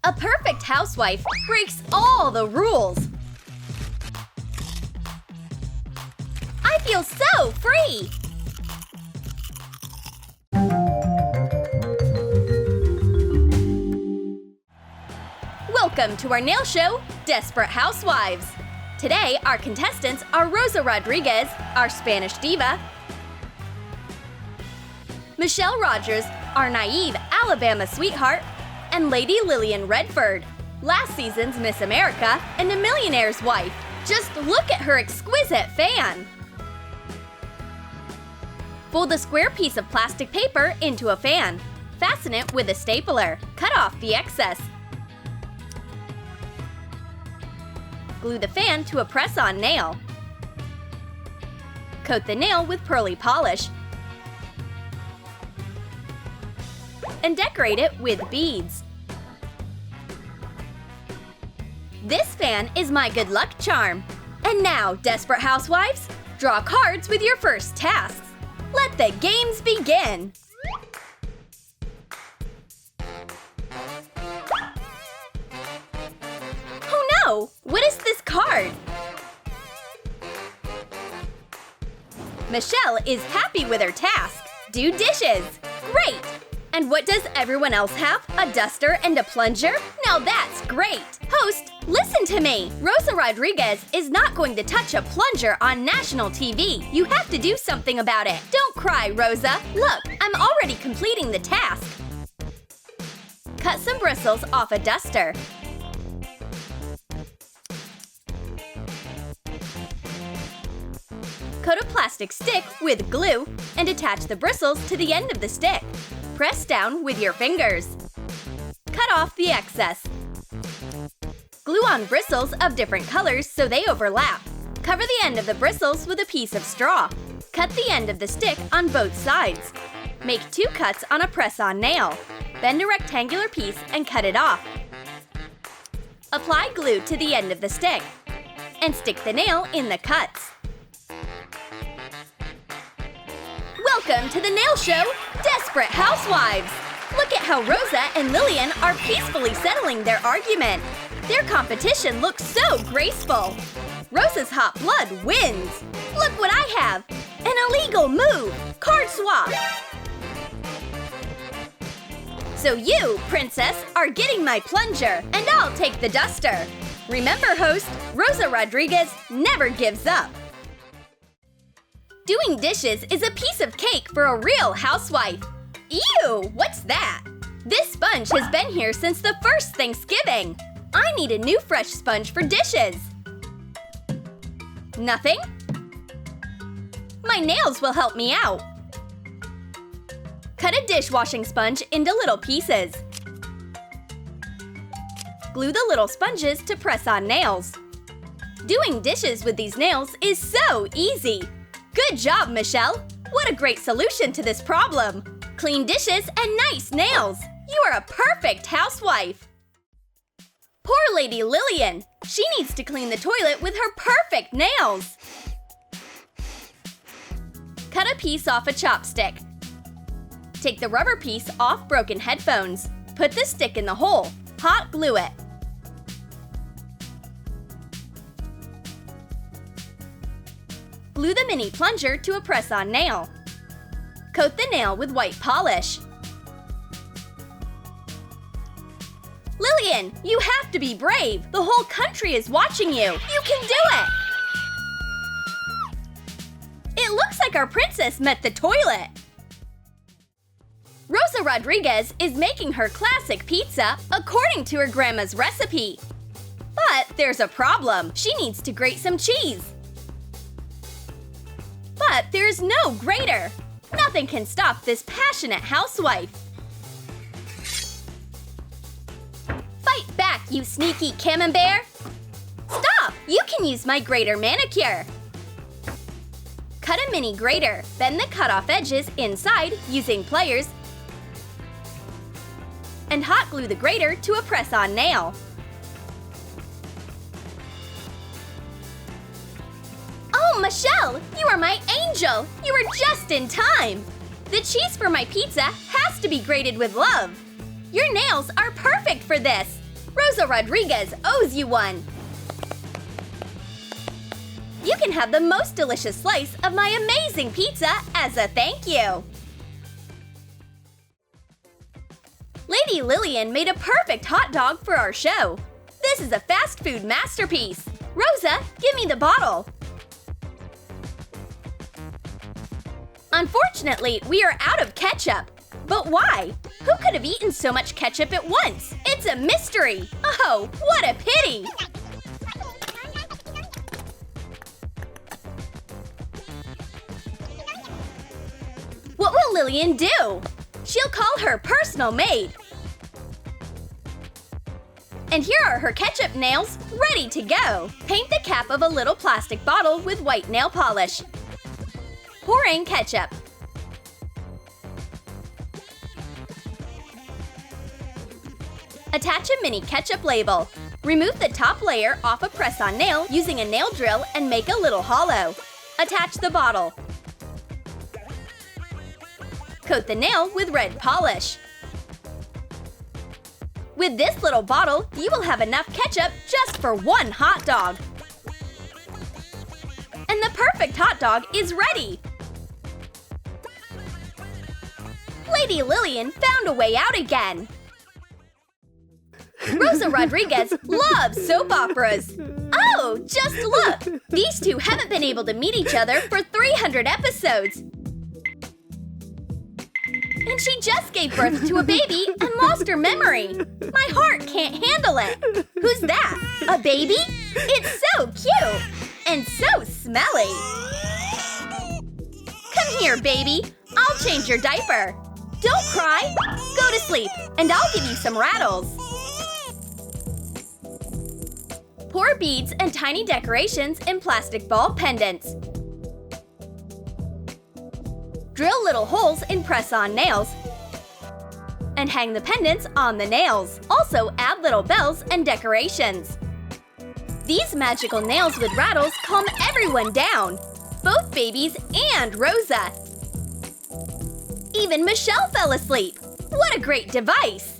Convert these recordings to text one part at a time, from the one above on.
A perfect housewife breaks all the rules. I feel so free! Welcome to our nail show, Desperate Housewives. Today, our contestants are Rosa Rodriguez, our Spanish diva, Michelle Rogers, our naive Alabama sweetheart, and Lady Lillian Redford, last season's Miss America and a millionaire's wife. Just look at her exquisite fan! Fold a square piece of plastic paper into a fan. Fasten it with a stapler. Cut off the excess. Glue the fan to a press-on nail. Coat the nail with pearly polish. And decorate it with beads. This fan is my good luck charm. And now, Desperate Housewives, draw cards with your first tasks. Let the games begin! Oh no! What is this card? Michelle is happy with her task. Do dishes! Great! And what does everyone else have? A duster and a plunger? Now that's great! Host, listen to me! Rosa Rodriguez is not going to touch a plunger on national TV. You have to do something about it. Don't cry, Rosa. Look, I'm already completing the task. Cut some bristles off a duster. Coat a plastic stick with glue and attach the bristles to the end of the stick. Press down with your fingers. Cut off the excess. Glue on bristles of different colors so they overlap. Cover the end of the bristles with a piece of straw. Cut the end of the stick on both sides. Make 2 cuts on a press-on nail. Bend a rectangular piece and cut it off. Apply glue to the end of the stick and stick the nail in the cuts. Welcome to the nail show, Desperate Housewives! Look at how Rosa and Lillian are peacefully settling their argument. Their competition looks so graceful. Rosa's hot blood wins. Look what I have! An illegal move! Card swap! So you, Princess, are getting my plunger, and I'll take the duster. Remember, host, Rosa Rodriguez never gives up. Doing dishes is a piece of cake for a real housewife. Ew, what's that? This sponge has been here since the first Thanksgiving. I need a new fresh sponge for dishes. Nothing? My nails will help me out. Cut a dishwashing sponge into little pieces. Glue the little sponges to press on nails. Doing dishes with these nails is so easy. Good job, Michelle! What a great solution to this problem! Clean dishes and nice nails! You are a perfect housewife! Poor Lady Lillian! She needs to clean the toilet with her perfect nails! Cut a piece off a chopstick. Take the rubber piece off broken headphones. Put the stick in the hole. Hot glue it. Glue the mini plunger to a press-on nail. Coat the nail with white polish. Lillian, you have to be brave! The whole country is watching you! You can do it! It looks like our princess met the toilet! Rosa Rodriguez is making her classic pizza according to her grandma's recipe. But there's a problem. She needs to grate some cheese. But there's no grater. Nothing can stop this passionate housewife. Fight back, you sneaky camembert! Stop! You can use my Grater Manicure. Cut a mini grater. Bend the cut-off edges inside using pliers and hot glue the grater to a press-on nail. Oh, Michelle! You are my angel! You are just in time! The cheese for my pizza has to be grated with love. Your nails are perfect for this. Rosa Rodriguez owes you one! You can have the most delicious slice of my amazing pizza as a thank you! Lady Lillian made a perfect hot dog for our show. This is a fast food masterpiece. Rosa, give me the bottle. Unfortunately, we are out of ketchup. But why? Who could have eaten so much ketchup at once? It's a mystery. Oh, what a pity! What will Lillian do? She'll call her personal maid. And here are her ketchup nails, ready to go. Paint the cap of a little plastic bottle with white nail polish. Pour in ketchup. Attach a mini ketchup label. Remove the top layer off a press-on nail using a nail drill and make a little hollow. Attach the bottle. Coat the nail with red polish. With this little bottle, you will have enough ketchup just for one hot dog. And the perfect hot dog is ready! Lady Lillian found a way out again! Rosa Rodriguez loves soap operas! Oh, just look! These two haven't been able to meet each other for 300 episodes! And she just gave birth to a baby and lost her memory! My heart can't handle it! Who's that? A baby? It's so cute! And so smelly! Come here, baby! I'll change your diaper! Don't cry! Go to sleep, and I'll give you some rattles! Pour beads and tiny decorations in plastic ball pendants. Drill little holes in press-on nails. And hang the pendants on the nails. Also add little bells and decorations. These magical nails with rattles calm everyone down. Both babies and Rosa. Even Michelle fell asleep. What a great device!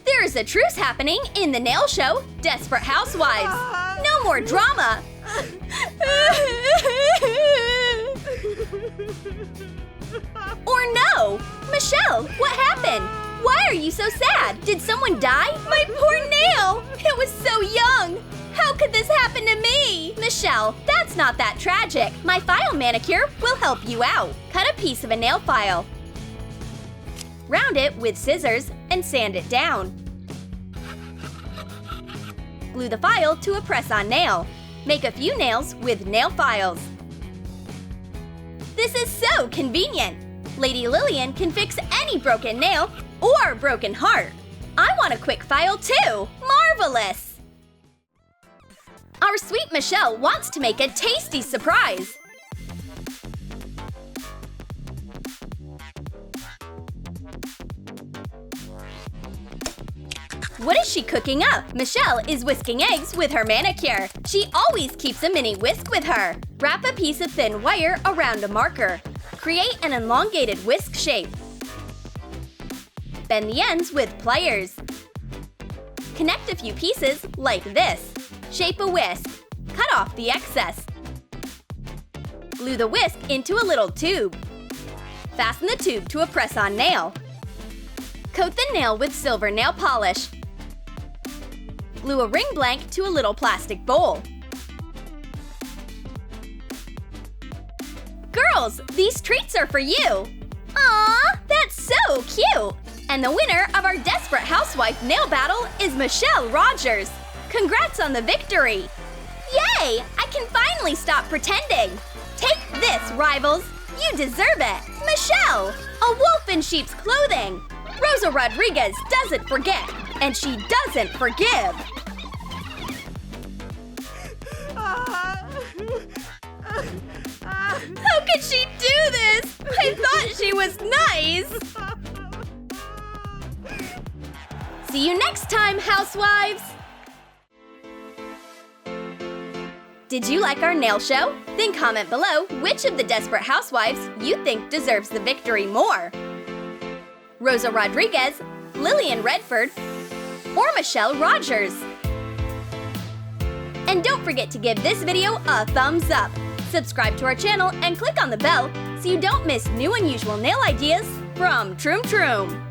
There is a truce happening in the nail show, Desperate Housewives. No more drama! Or no! Michelle, what happened? Why are you so sad? Did someone die? My poor nail! It was so young! How could this happen to me? Michelle, that's not that tragic. My file manicure will help you out. Cut a piece of a nail file. Round it with scissors and sand it down. Glue the file to a press-on nail. Make a few nails with nail files. This is so convenient! Lady Lillian can fix any broken nail or broken heart. I want a quick file too! Marvelous! Our sweet Michelle wants to make a tasty surprise. What is she cooking up? Michelle is whisking eggs with her manicure. She always keeps a mini whisk with her. Wrap a piece of thin wire around a marker. Create an elongated whisk shape. Bend the ends with pliers. Connect a few pieces like this. Shape a whisk. Cut off the excess. Glue the whisk into a little tube. Fasten the tube to a press-on nail. Coat the nail with silver nail polish. Glue a ring blank to a little plastic bowl. Girls, these treats are for you! Aww, that's so cute! And the winner of our Desperate Housewife nail battle is Michelle Rogers! Congrats on the victory! Yay! I can finally stop pretending! Take this, rivals! You deserve it! Michelle! A wolf in sheep's clothing! Rosa Rodriguez doesn't forget, and she doesn't forgive! How could she do this? I thought she was nice! See you next time, Housewives! Did you like our nail show? Then comment below which of the Desperate Housewives you think deserves the victory more. Rosa Rodriguez, Lillian Redford, or Michelle Rogers. And don't forget to give this video a thumbs up. Subscribe to our channel and click on the bell so you don't miss new unusual nail ideas from Troom.